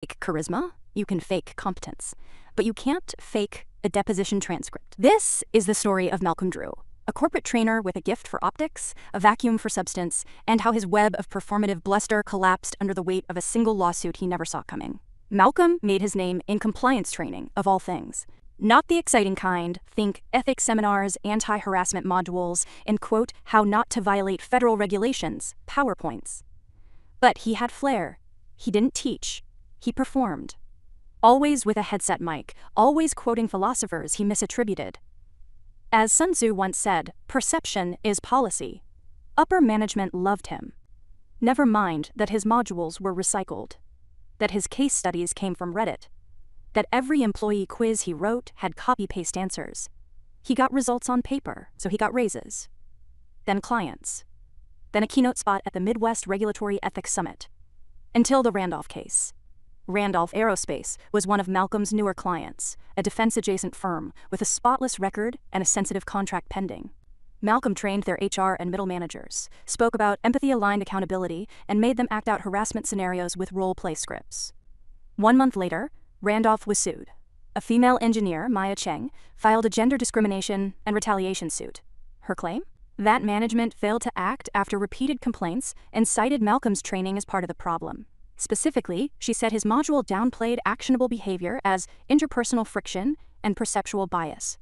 fake charisma, you can fake competence, but you can't fake a deposition transcript. This is the story of Malcolm Drew, a corporate trainer with a gift for optics, a vacuum for substance, and how his web of performative bluster collapsed under the weight of a single lawsuit he never saw coming. Malcolm made his name in compliance training, of all things. Not the exciting kind, think ethics seminars, anti-harassment modules, and quote, how not to violate federal regulations, PowerPoints. But he had flair. He didn't teach. He performed. Always with a headset mic, always quoting philosophers he misattributed. As Sun Tzu once said, perception is policy. Upper management loved him. Never mind that his modules were recycled, that his case studies came from Reddit, that every employee quiz he wrote had copy-paste answers. He got results on paper, so he got raises. Then clients. Then a keynote spot at the Midwest Regulatory Ethics Summit. Until the Randolph case. Randolph Aerospace was one of Malcolm's newer clients, a defense-adjacent firm with a spotless record and a sensitive contract pending. Malcolm trained their HR and middle managers, spoke about empathy-aligned accountability, and made them act out harassment scenarios with role-play scripts. 1 month later, Randolph was sued. A female engineer, Maya Cheng, filed a gender discrimination and retaliation suit. Her claim? That management failed to act after repeated complaints and cited Malcolm's training as part of the problem. Specifically, she said his module downplayed actionable behavior as interpersonal friction and perceptual bias.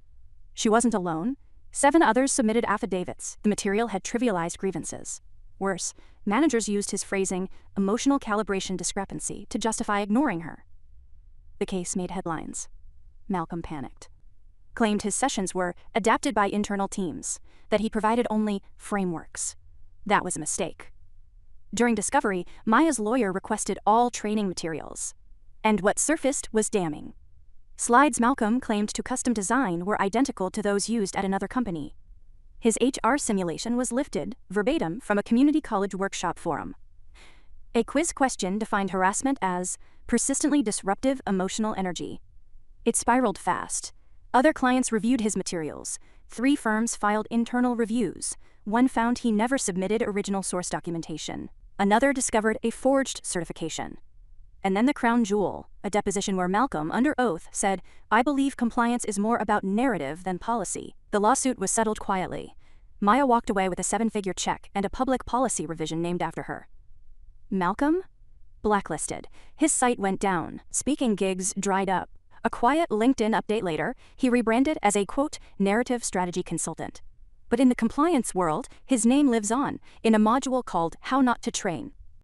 She wasn't alone. 7 others submitted affidavits. The material had trivialized grievances. Worse, managers used his phrasing, emotional calibration discrepancy, to justify ignoring her. The case made headlines. Malcolm panicked. Claimed his sessions were adapted by internal teams, that he provided only frameworks. That was a mistake. During discovery, Maya's lawyer requested all training materials. And what surfaced was damning. Slides Malcolm claimed to custom design were identical to those used at another company. His HR simulation was lifted, verbatim, from a community college workshop forum. A quiz question defined harassment as persistently disruptive emotional energy. It spiraled fast. Other clients reviewed his materials. 3 firms filed internal reviews. 1 found he never submitted original source documentation. Another discovered a forged certification. And then the crown jewel, a deposition where Malcolm, under oath, said, "I believe compliance is more about narrative than policy." The lawsuit was settled quietly. Maya walked away with a 7-figure check and a public policy revision named after her. Malcolm? Blacklisted. His site went down. Speaking gigs dried up. A quiet LinkedIn update later, he rebranded as a, quote, narrative strategy consultant. But in the compliance world, his name lives on, in a module called How Not to Train.